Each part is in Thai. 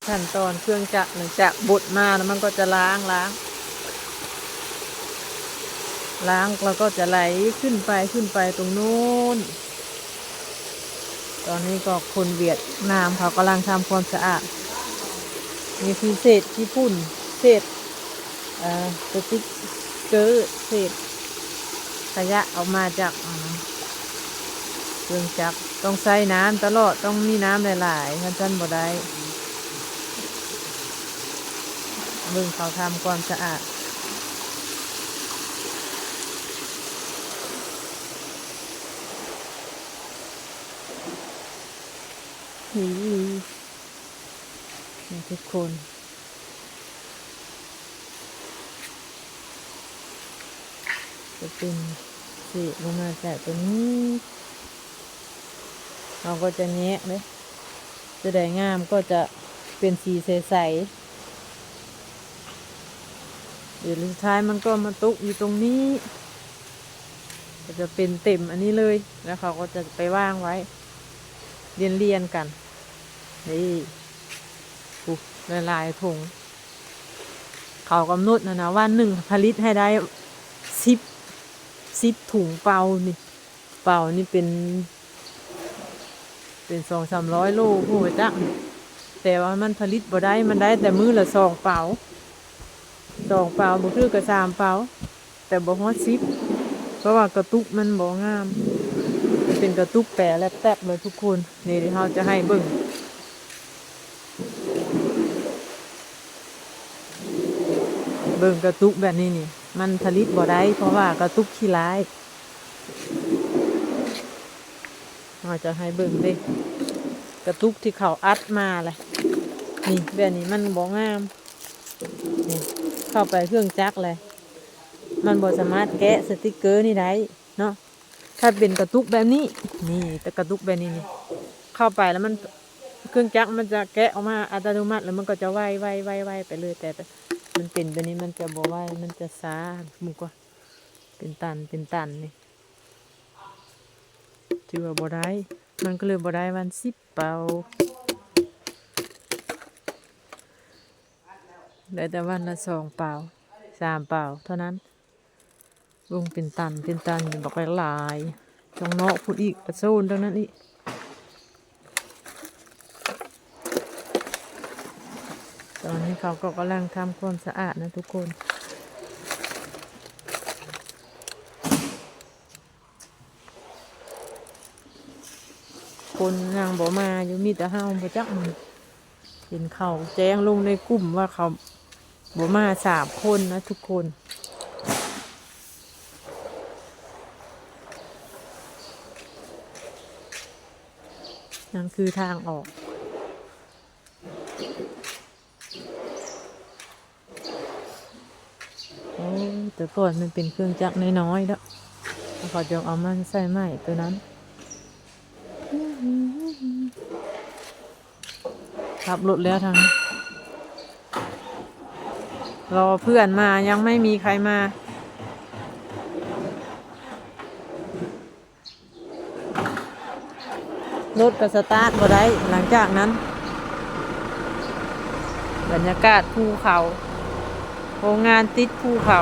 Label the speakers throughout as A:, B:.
A: ขั้นตอนเครื่องจักรหลังจากบดมาแล้วมันก็จะล้างแล้วก็จะไหลขึ้นไปตรงนู้นตอนนี้ก็คนเวียดนามเขากำลังทำความสะอาดมีเศษขี้ฝุ่นเศษสติ๊กเกอร์เศษขยะออกมาจากเครื่องจักรต้องใส่น้ำตลอดต้องมีน้ำหลายๆท่านบ่ได้เบิ่งเขาทำความสะอาดนี่ทุกคนจะเป็นเศษลงมาจากตัวนี้เราก็จะแงะเลยจะได้งามก็จะเป็นสีใสๆเดี๋ยวสุดท้ายมันก็มาตุกอยู่ตรงนี้ก็จะเป็นเต็มอันนี้เลยแล้วเขาก็จะไปว่างไว้เรียนกันนี่ปุ๊บลายถุงเขากำหนดนะว่า1 ผลิตให้ได้10ถุงเปล่านี่เป็น200-300 โลผู้จักแต่ว่ามันผลิตบ่ได้มันได้แต่มื้อละ2 เปล่าบ่คือกับ3 เปล่าแต่บ่ฮอด10เพราะว่ากระตุกมันบ่งามเป็นกระตุกแปรและแตบเลยทุกคนนี่ที่เราจะให้เบิ่งกระตุกแบบนี้นี่มันผลิตบ่ได้เพราะว่ากระตุกขี้ร้ายเราจะให้เบิ่งดิกระตุกที่เขาอัดมาเลยนี่แบบนี้มันบ่งามนี่เข้าไปเครื่องจักรเลยมันบ่สามารถแกะสติกเกอร์นี่ได้เนาะถ้าเป็นกระตุกแบบนี้นี่แต่กระตุกแบบนี้นี่เข้าไปแล้วมันเครื่องจักรมันจะแกะออกมาอัตโนมัติแล้วมันก็จะไวไปเลยแต่มันเป็นแบบนี้มันจะบ่ไวมันจะช้ามุกว่าเป็นตันนี่ถือว่าบ่ได้มันก็เลยบ่ได้วัน10 เปล่าได้แต่วันละ2 เปล่า3 เปล่าเท่านั้นลงเป็นตันอยู่บอกหลายๆจังเนาะพูดอีกกระโซนตรงนั้นอีกตอนนี้เขาก็กำลังทำความสะอาดนะทุกคนคนนางบอกมาอยู่มีแต่ห้าวบ่จักมันเห็นเขาแจ้งลงในกลุ่มว่าเขาบอกมา3 คนนะทุกคนนั่นคือทางออกโอ้แต่ก่อนมันเป็นเครื่องจักรน้อยๆแล้วเขาจะเอามันใส่ไม้ตัวนั้นขับรถแล้วทางรอเพื่อนมายังไม่มีใครมารถก็สตาร์ทบ่ได้หลังจากนั้นบรรยากาศภูเขาโรงงานติดภูเขา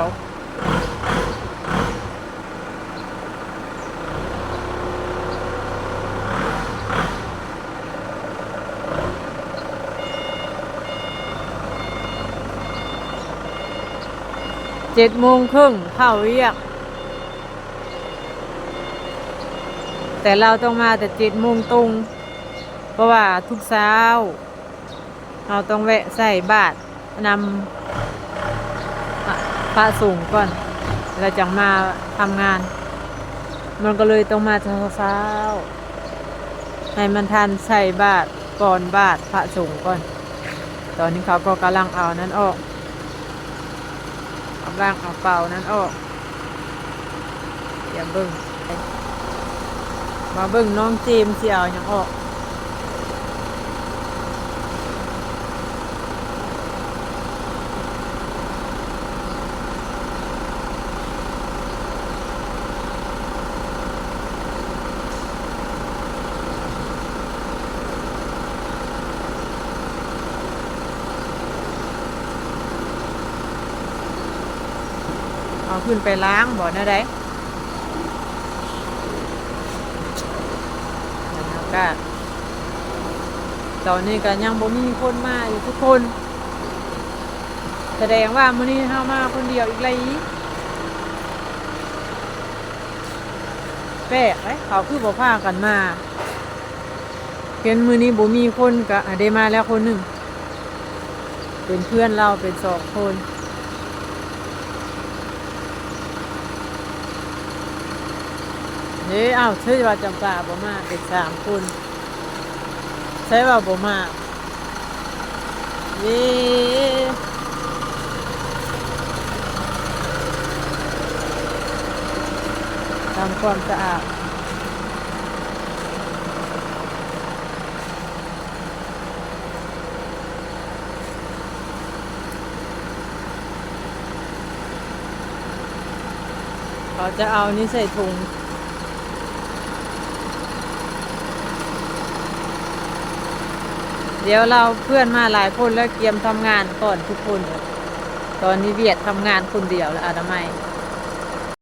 A: 7:30เข้าเรียกแต่เราต้องมาแต่7 โมงตรงเพราะว่าทุกเช้าเราต้องแวะใส่บาตรนำพระสงฆ์ก่อนเราจะมาทำงานมันก็เลยต้องมาเช้าให้มันทันใส่บาตรก่อนบาตรพระสงฆ์ก่อนตอนนี้เขาก็กำลังเอานั้นออกกำลังเอาเป่านั้นออกอย่าเบิ่งมาเบิ่งน้องเจมส์สิเอาหยังออก เอาขึ้นไปล้างบ่นะได้ก็ตอนนี้ก็ยังบ่มีคนมาอยู่ทุกคนแสดงว่ามื้อนี้เฮามาคนเดียวอีกแล้วแปลกเลยเขาคือบ่พากันมาเห็นมื้อนี้บ่มีคนก็ได้มาแล้วคนหนึ่งเป็นเพื่อนเราเป็น2 คนอ้าวใช่ว่าจำปาบ่มาเป็น3 คนใช่ว่าบ่มาทำความสะอาดเขาจะเอานี่ใส่ถุงเดี๋ยวเราเพื่อนมาหลายคนแล้วเตรียมทำงานก่อนทุกคนตอนนี้เวียดทำงานคนเดียวแล้วอนามัย